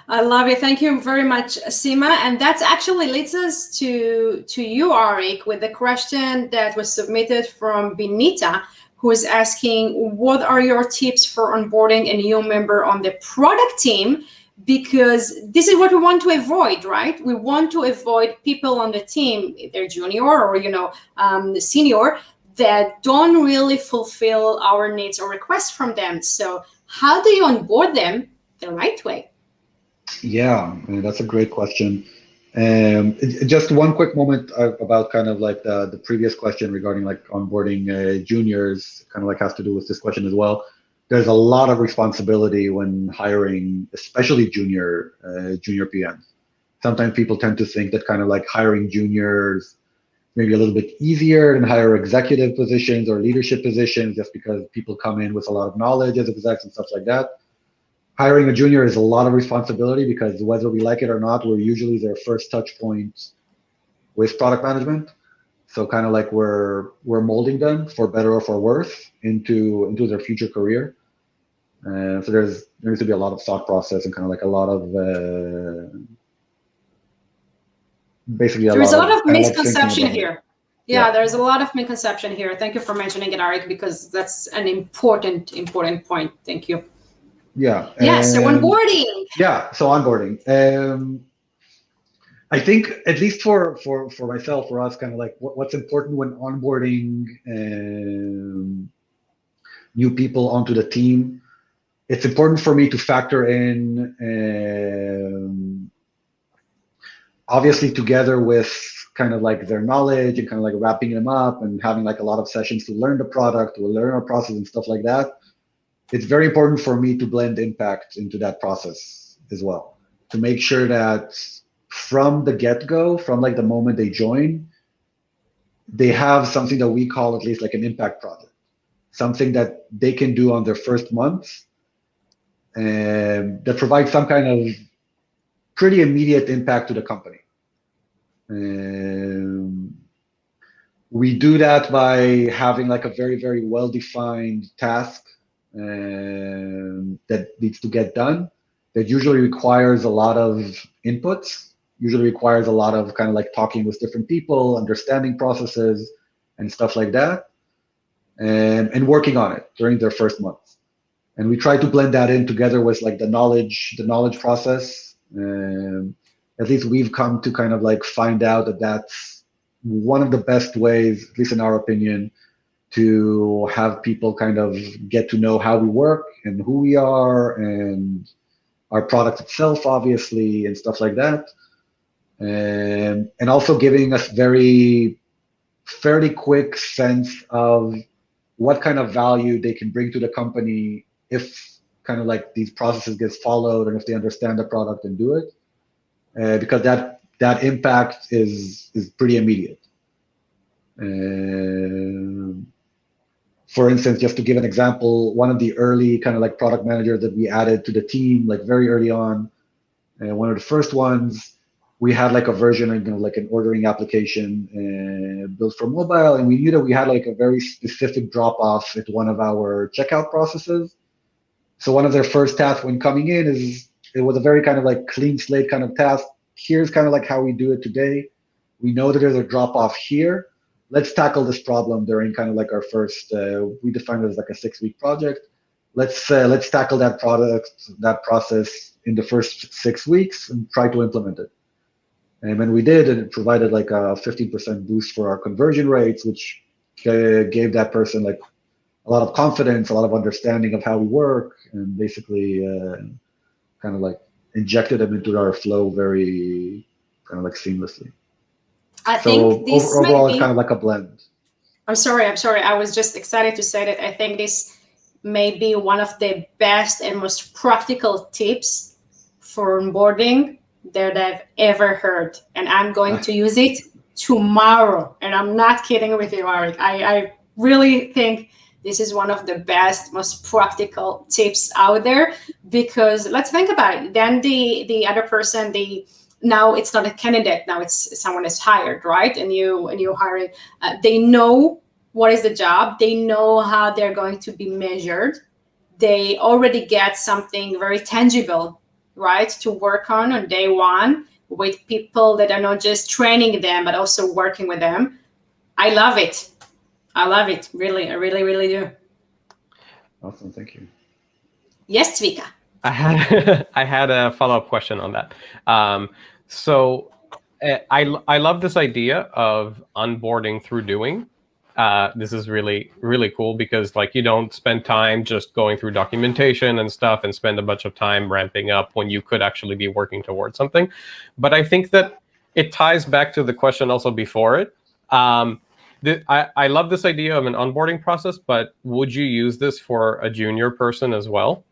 I love it. Thank you very much, Sima. And that actually leads us to you, Arik, with the question that was submitted from Benita, who is asking, what are your tips for onboarding a new member on the product team? Because this is what we want to avoid, right? We want to avoid people on the team, if they're junior or, senior, that don't really fulfill our needs or requests from them. So how do you onboard them the right way? Yeah, that's a great question. Just one quick moment about kind of like the previous question regarding like onboarding juniors, kind of like has to do with this question as well. There's a lot of responsibility when hiring, especially junior PMs. Sometimes people tend to think that kind of like hiring juniors maybe a little bit easier than hire executive positions or leadership positions, just because people come in with a lot of knowledge as execs and stuff like that. Hiring a junior is a lot of responsibility because whether we like it or not, we're usually their first touch point with product management. So kind of like we're molding them for better or for worse into their future career. So there needs to be a lot of thought process and kind of like a lot of basically there's a lot of kind misconception here. Yeah, Yeah, there's a lot of misconception here. Thank you for mentioning it, Arik, because that's an important point. Thank you. Yeah. So onboarding. Yeah, so onboarding. I think at least for myself, for us, kind of like what's important when onboarding new people onto the team. It's important for me to factor in, obviously, together with kind of like their knowledge and kind of like wrapping them up and having like a lot of sessions to learn the product, to learn our process and stuff like that. It's very important for me to blend impact into that process as well, to make sure that from the get-go, from like the moment they join, they have something that we call at least like an impact project, something that they can do on their first month and that provides some kind of pretty immediate impact to the company. We do that by having like a very, very well-defined task that needs to get done, that usually requires a lot of inputs, usually requires a lot of kind of like talking with different people, understanding processes and stuff like that, and working on it during their first month. And we try to blend that in together with like the knowledge process. At least we've come to kind of like find out that that's one of the best ways, at least in our opinion, to have people kind of get to know how we work and who we are and our product itself, obviously, and stuff like that. And also giving us fairly quick sense of what kind of value they can bring to the company if kind of like these processes get followed and if they understand the product and do it, because that impact is pretty immediate. For instance, just to give an example, one of the early kind of like product managers that we added to the team, like very early on, one of the first ones, we had like a version of like an ordering application built for mobile, and we knew that we had like a very specific drop-off at one of our checkout processes. So one of their first tasks when coming in it was a very kind of like clean slate kind of task. Here's kind of like how we do it today. We know that there's a drop-off here. Let's tackle this problem during kind of like our first, we defined it as like a 6-week project. Let's tackle that process in the first 6 weeks and try to implement it. And when we did, it provided like a 15% boost for our conversion rates, which gave that person like a lot of confidence, a lot of understanding of how we work, and basically kind of like injected them into our flow very kind of like seamlessly. I think this overall, it's kind of like a blend. I'm sorry. I was just excited to say that I think this may be one of the best and most practical tips for onboarding that I've ever heard. And I'm going to use it tomorrow. And I'm not kidding with you, Arik. I really think this is one of the best, most practical tips out there, because let's think about it. Then the other person, now it's not a candidate, now it's someone is hired, right? And you hire it. They know what is the job. They know how they're going to be measured. they already get something very tangible, right, to work on day one with people that are not just training them, but also working with them. I love it. I love it. Really, I really, really do. Awesome. Thank you. Yes, Tsvika. I had a follow-up question on that. So I love this idea of onboarding through doing. This is really, really cool because like you don't spend time just going through documentation and stuff and spend a bunch of time ramping up when you could actually be working towards something. But I think that it ties back to the question also before it. I love this idea of an onboarding process, but would you use this for a junior person as well?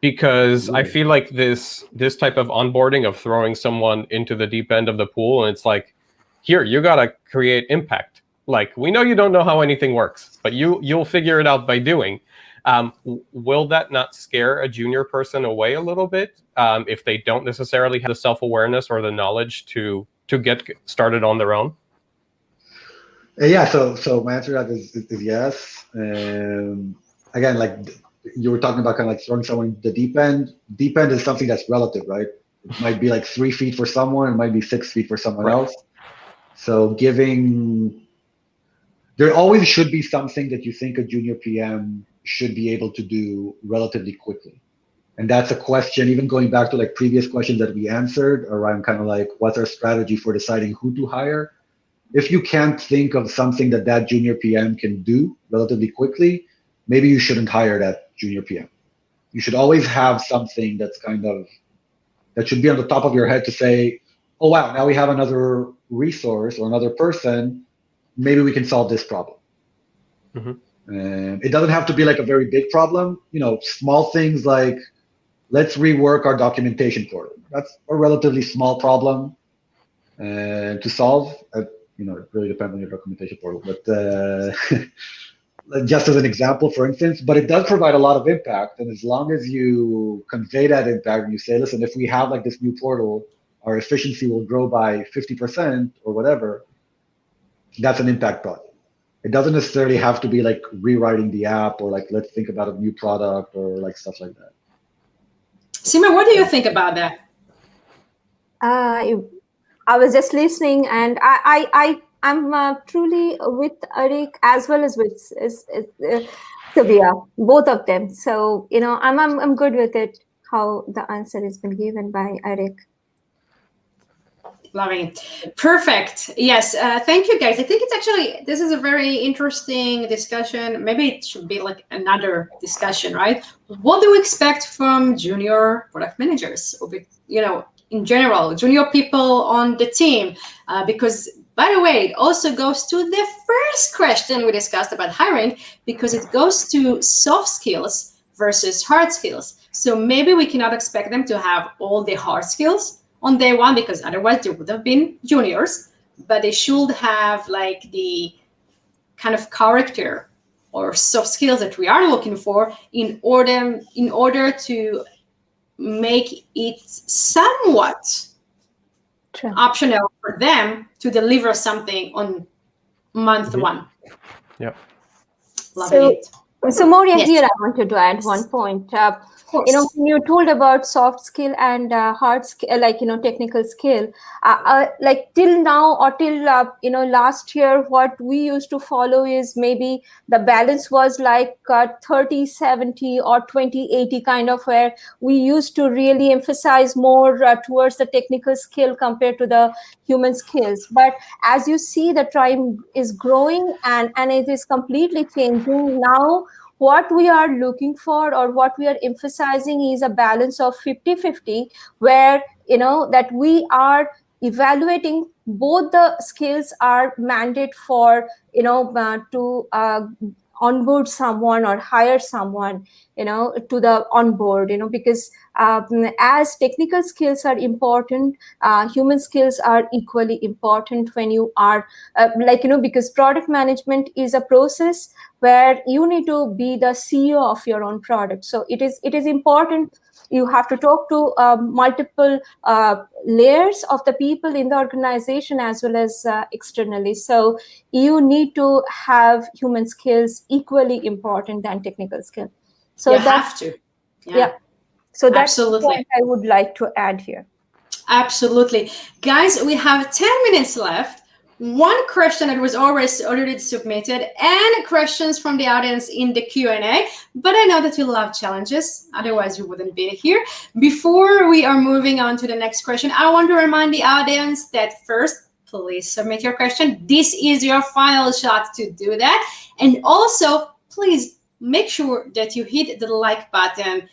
Because I feel like this type of onboarding of throwing someone into the deep end of the pool, and it's like, here, you gotta create impact. Like, we know you don't know how anything works, but you'll figure it out by doing. Will that not scare a junior person away a little bit if they don't necessarily have the self-awareness or the knowledge to get started on their own? Yeah, so my answer to that is yes. Again, like you were talking about kind of like throwing someone in the deep end. Deep end is something that's relative, right? It might be like 3 feet for someone, it might be 6 feet for someone else. So there always should be something that you think a junior PM should be able to do relatively quickly. And that's a question, even going back to like previous questions that we answered around kind of like, what's our strategy for deciding who to hire? If you can't think of something that junior PM can do relatively quickly, maybe you shouldn't hire that junior PM. You should always have something that's that should be on the top of your head to say, oh, wow, now we have another resource or another person, maybe we can solve this problem. It doesn't have to be like a very big problem. Small things like, let's rework our documentation portal. That's a relatively small problem to solve. It really depends on your documentation portal, but just as an example, for instance, but it does provide a lot of impact. And as long as you convey that impact and you say, listen, if we have like this new portal, our efficiency will grow by 50% or whatever, that's an impact project. It doesn't necessarily have to be like rewriting the app or like, let's think about a new product or like stuff like that. Sima, what do you think about that? I was just listening, and I'm truly with Arik as well as with Tsvika, both of them. So I'm good with it. How the answer has been given by Arik. Loving it. Perfect. Yes. Thank you, guys. I think this is a very interesting discussion. Maybe it should be like another discussion, right? What do we expect from junior product managers? Or, in general, junior people on the team? Because, by the way, it also goes to the first question we discussed about hiring, because it goes to soft skills versus hard skills. So maybe we cannot expect them to have all the hard skills on day one, because otherwise they would have been juniors, but they should have like the kind of character or soft skills that we are looking for in order to make it somewhat optional for them to deliver something on month one. Yep. Loving it. So Moriya, here I wanted to add one point. When you told about soft skill and hard skill, technical skill, like till now or till last year, what we used to follow is maybe the balance was like 30-70 or 20-80 kind of, where we used to really emphasize more towards the technical skill compared to the human skills. But as you see, the time is growing and it is completely changing now. What we are looking for or what we are emphasizing is a balance of 50-50, where that we are evaluating both the skills are mandate for to onboard someone or hire someone to the onboard, because as technical skills are important, human skills are equally important when you are because product management is a process where you need to be the CEO of your own product. So it is important. You have to talk to multiple layers of the people in the organization as well as externally. So you need to have human skills equally important than technical skill. So you have to. Yeah. So that's Absolutely. what I would like to add here. Absolutely. Guys, we have 10 minutes left. One question that was already submitted and questions from the audience in the Q&A, but I know that you love challenges, otherwise you wouldn't be here. Before we are moving on to the next question, I want to remind the audience that first, please submit your question. This is your final shot to do that. And also, please make sure that you hit the like button,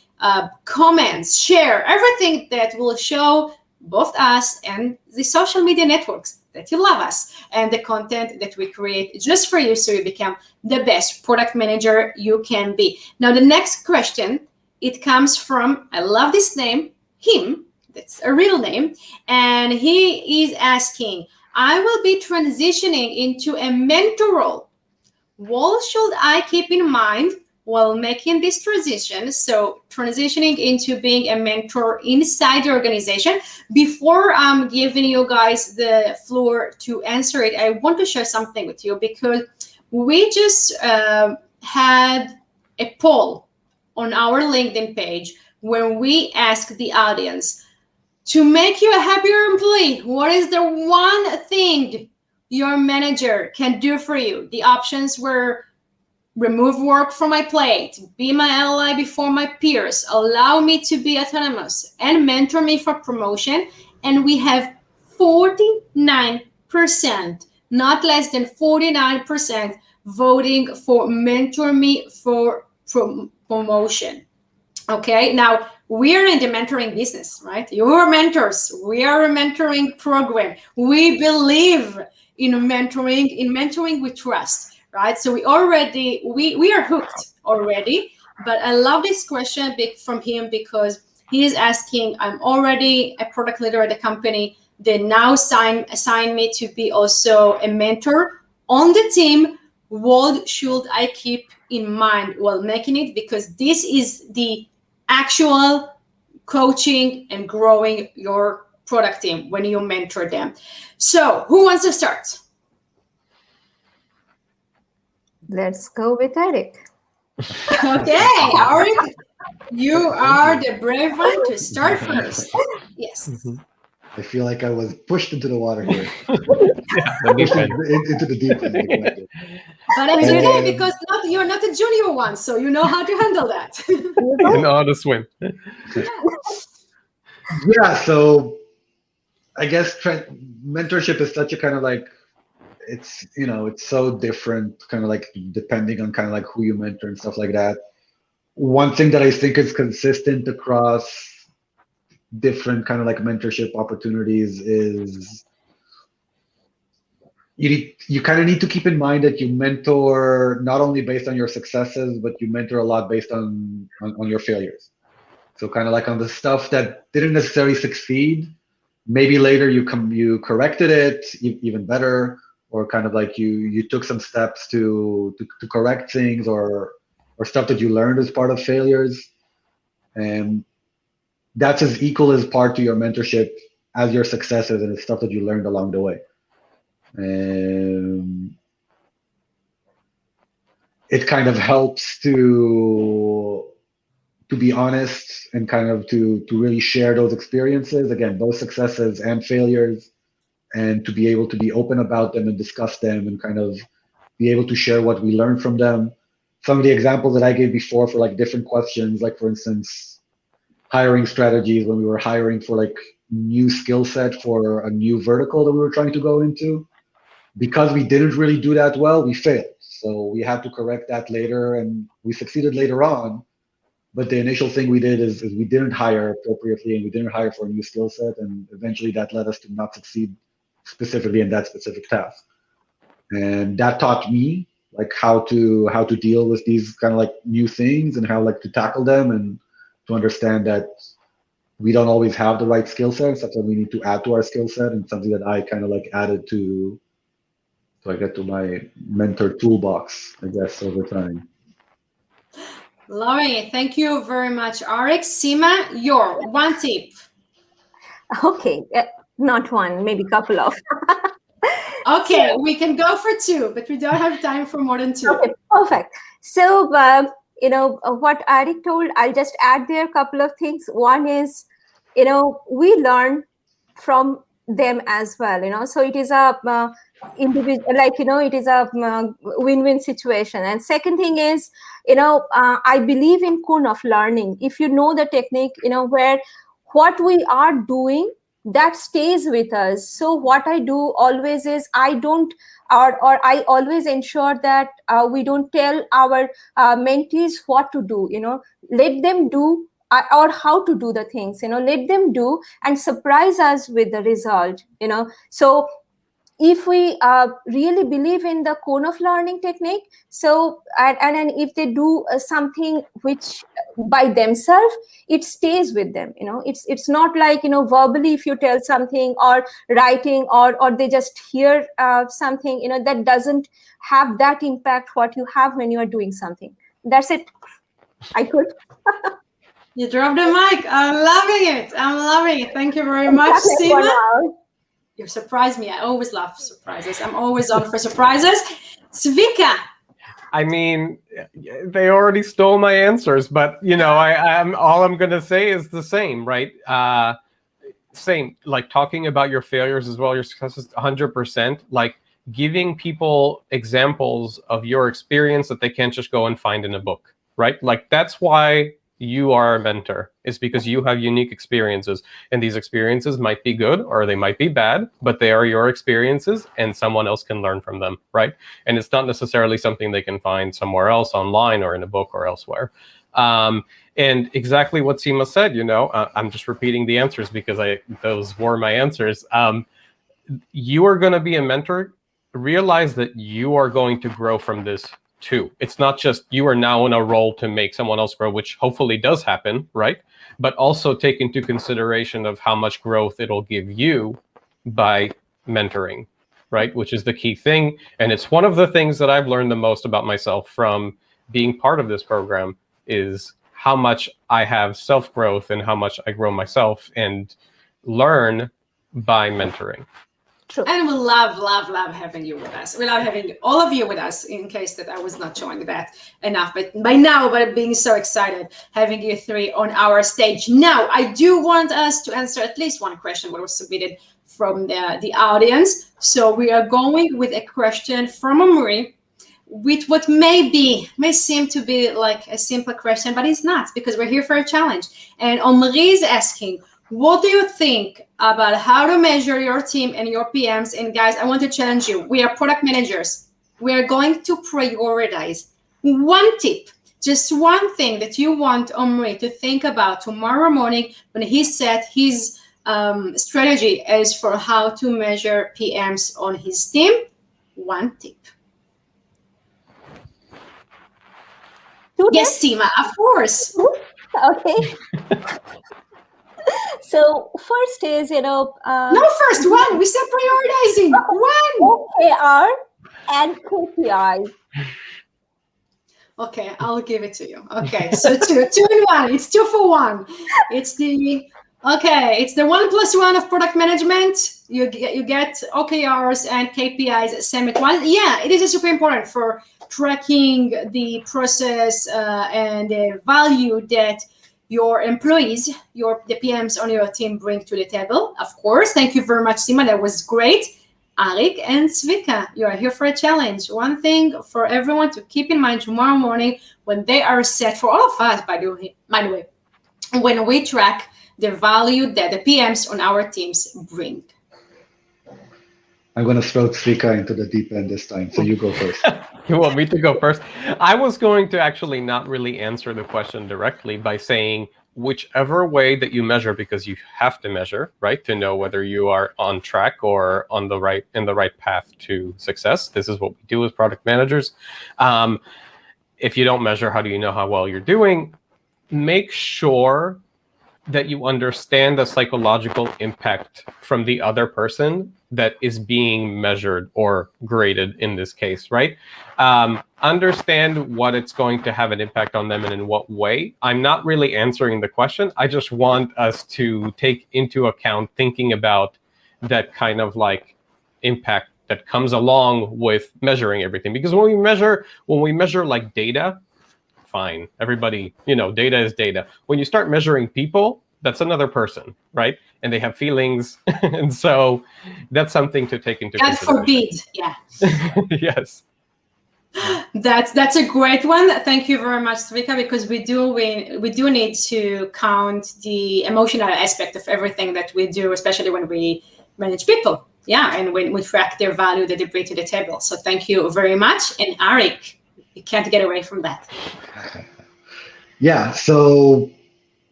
comments, share, everything that will show both us and the social media networks that you love us and the content that we create just for you so you become the best product manager you can be. Now, the next question, it comes from, I love this name, him, that's a real name, and he is asking, I will be transitioning into a mentor role. What should I keep in mind while making this transition? So transitioning into being a mentor inside the organization. Before I'm giving you guys the floor to answer it, I want to share something with you because we just had a poll on our LinkedIn page when we asked the audience to make you a happier employee. What is the one thing your manager can do for you? The options were remove work from my plate, be my ally before my peers, allow me to be autonomous, and mentor me for promotion. And we have 49%, not less than 49%, voting for mentor me for promotion. Okay, now we are in the mentoring business, right? You're mentors. We are a mentoring program. We believe in mentoring with trust, right? So we are hooked already. But I love this question from him because he is asking, I'm already a product leader at the company. They now assign me to be also a mentor on the team. What should I keep in mind while making it? Because this is the actual coaching and growing your product team when you mentor them. So who wants to start? Let's go with Arik. Okay, Arik, you are the brave one to start first. Yes. Mm-hmm. I feel like I was pushed into the water here. Pushed into the deep end. Exactly. But it's okay because you're not a junior one, so you know how to handle that. You know how to swim. Yeah, so I guess mentorship is such a kind of like, it's so different, kind of like depending on kind of like who you mentor and stuff like that. One thing that I think is consistent across different kind of like mentorship opportunities is you kind of need to keep in mind that you mentor not only based on your successes, but you mentor a lot based on your failures. So kind of like on the stuff that didn't necessarily succeed, maybe later you corrected it even better, or kind of like you took some steps to correct things or stuff that you learned as part of failures. And that's as equal as part to your mentorship as your successes and the stuff that you learned along the way. It kind of helps to be honest and kind of to really share those experiences, again, both successes and failures, and to be able to be open about them and discuss them and kind of be able to share what we learned from them. Some of the examples that I gave before for like different questions, like for instance, hiring strategies when we were hiring for like new skill set for a new vertical that we were trying to go into. Because we didn't really do that well, we failed. So we had to correct that later, and we succeeded later on. But the initial thing we did is we didn't hire appropriately, and we didn't hire for a new skill set, and eventually that led us to not succeed specifically in that specific task. And that taught me like how to deal with these kind of like new things and how like to tackle them, and to understand that we don't always have the right skill set. Something we need to add to our skill set, and something that I kind of like added to I get to my mentor toolbox, I guess, over time. Loving it. Thank you very much, Arik. Sima, your one tip. Okay, not one, maybe a couple of. Okay, we can go for two, but we don't have time for more than two. Okay, perfect. So what Arik told, I'll just add there a couple of things. One is, we learn from them as well, so it is a individual, it is a win-win situation. And second thing is, I believe in cone of learning. If you know the technique, where what we are doing, that stays with us. So what I do always is, I don't, or I always ensure that we don't tell our mentees what to do. Let them do, or how to do the things. Let them do and surprise us with the result. So if we really believe in the cone of learning technique, so and if they do something which by themselves, it stays with them. It's not like, verbally, if you tell something, or writing, or they just hear something, that doesn't have that impact what you have when you are doing something. That's it. I could. You dropped the mic. I'm loving it. Thank you very much, Sima. You surprised me. I always love surprises. I'm always on for surprises. Tsvika. I mean, they already stole my answers, but I'm all I'm gonna say is the same, right? Same, like talking about your failures as well, your successes, 100%. Like giving people examples of your experience that they can't just go and find in a book, right? Like that's why you are a mentor, is because you have unique experiences, and these experiences might be good or they might be bad, but they are your experiences and someone else can learn from them, right? And it's not necessarily something they can find somewhere else online or in a book or elsewhere. And exactly what Sima said, I'm just repeating the answers because those were my answers. You are going to be a mentor. Realize that you are going to grow from this too. It's not just you are now in a role to make someone else grow, which hopefully does happen, right? But also take into consideration of how much growth it'll give you by mentoring, right? Which is the key thing. And it's one of the things that I've learned the most about myself from being part of this program, is how much I have self-growth and how much I grow myself and learn by mentoring. True. And we love having you with us. We love having all of you with us, in case that I was not showing that enough. But by now, but being so excited having you three on our stage. Now, I do want us to answer at least one question that was submitted from the audience. So we are going with a question from Omri, with what may seem to be like a simple question, but it's not, because we're here for a challenge. And Omri is asking, what do you think about how to measure your team and your PMs? And guys, I want to challenge you. We are product managers. We are going to prioritize. One tip, just one thing that you want Omri to think about tomorrow morning when he set his strategy as for how to measure PMs on his team. One tip. Yes, Sima, of course. Okay. So first is, no, first one. We said prioritizing. One. OKR and KPI. Okay, I'll give it to you. Okay, so two in one. It's 2 for 1. It's the 1 + 1 of product management. You get OKRs and KPIs same at once. Yeah, it is super important for tracking the process and the value that your employees, the PMs on your team bring to the table. Of course, thank you very much, Sima. That was great. Arik and Tsvika, you are here for a challenge. One thing for everyone to keep in mind tomorrow morning when they are set, for all of us, by the way, when we track the value that the PMs on our teams bring. I'm going to throw Tsvika into the deep end this time, so you go first. You want me to go first? I was going to actually not really answer the question directly by saying whichever way that you measure, because you have to measure, right, to know whether you are on track or in the right path to success. This is what we do as product managers. If you don't measure, how do you know how well you're doing? Make sure that you understand the psychological impact from the other person that is being measured or graded in this case, right? Understand what it's going to have an impact on them and in what way. I'm not really answering the question. I just want us to take into account thinking about that kind of like impact that comes along with measuring everything. Because when we measure like data, fine. Everybody, data is data. When you start measuring people, that's another person, right? And they have feelings. And so that's something to take into God consideration. forbid, yeah. Yes. That's a great one. Thank you very much, Tsvika, because we do need to count the emotional aspect of everything that we do, especially when we manage people. Yeah, and when we track their value that they bring to the table. So thank you very much. And Arik, you can't get away from that. Yeah, so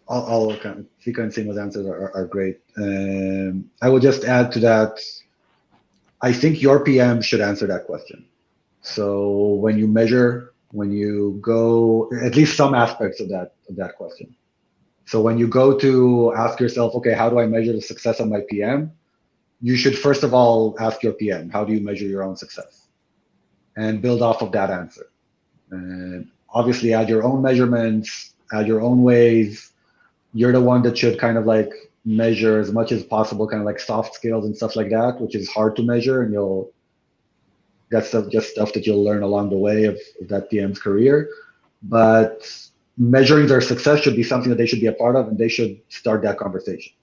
all kind of Tsvika and Sima's answers are great. I will just add to that, I think your PM should answer that question. So when you measure, when you go, at least some aspects of that question. So when you go to ask yourself, okay, how do I measure the success of my PM? You should first of all ask your PM, how do you measure your own success? And build off of that answer. And obviously add your own measurements, add your own ways. You're the one that should kind of like measure as much as possible, kind of like soft skills and stuff like that, which is hard to measure, and that's just stuff that you'll learn along the way of that PM's career. But measuring their success should be something that they should be a part of, and they should start that conversation.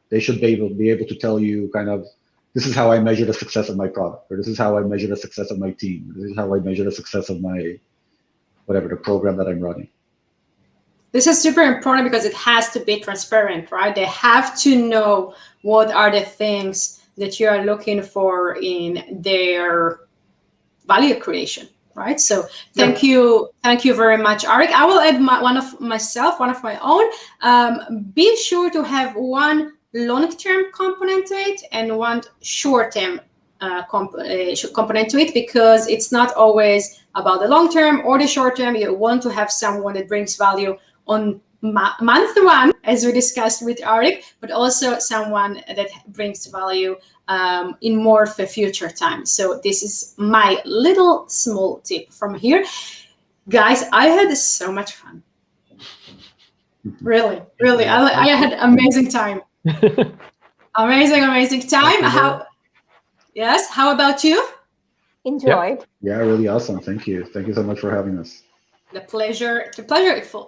They should be able to tell you kind of, this is how I measure the success of my product, or this is how I measure the success of my team, or this is how I measure the success of my, whatever, the program that I'm running. This is super important because it has to be transparent, right? They have to know what are the things that you are looking for in their value creation, right? So thank you very much, Arik. I will add one of my own. Be sure to have one long-term component to it and one short-term component to it, because it's not always about the long-term or the short-term. You want to have someone that brings value on month one, as we discussed with Arik, but also someone that brings value in more of a future time. So this is my little small tip from here. Guys, I had so much fun. Really, I had amazing time. Amazing time. How about you? Enjoyed. Yeah, really awesome. Thank you so much for having us. The pleasure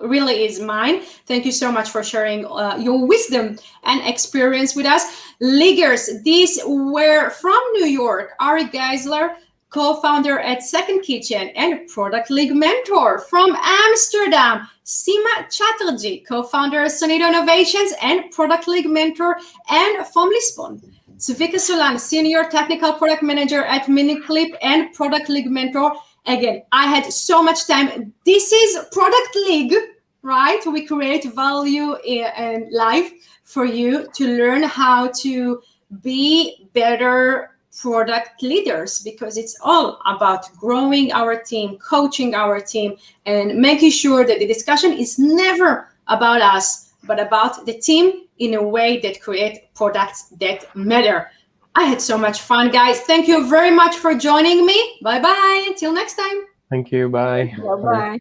really is mine. Thank you so much for sharing your wisdom and experience with us. Leaguers, these were from New York, Arik Gaisler, co-founder at Second Kitchen and Product League Mentor. From Amsterdam, Sima Chatterjee, co-founder of Sonido Innovations and Product League Mentor, and from Lisbon, Tsvika Solan, Senior Technical Product Manager at Miniclip and Product League Mentor. Again, I had so much time. This is Product League, right? We create value in life for you to learn how to be better product leaders, because it's all about growing our team, coaching our team, and making sure that the discussion is never about us, but about the team in a way that creates products that matter. I had so much fun, guys. Thank you very much for joining me. Bye-bye. Until next time. Thank you. Bye. Bye-bye.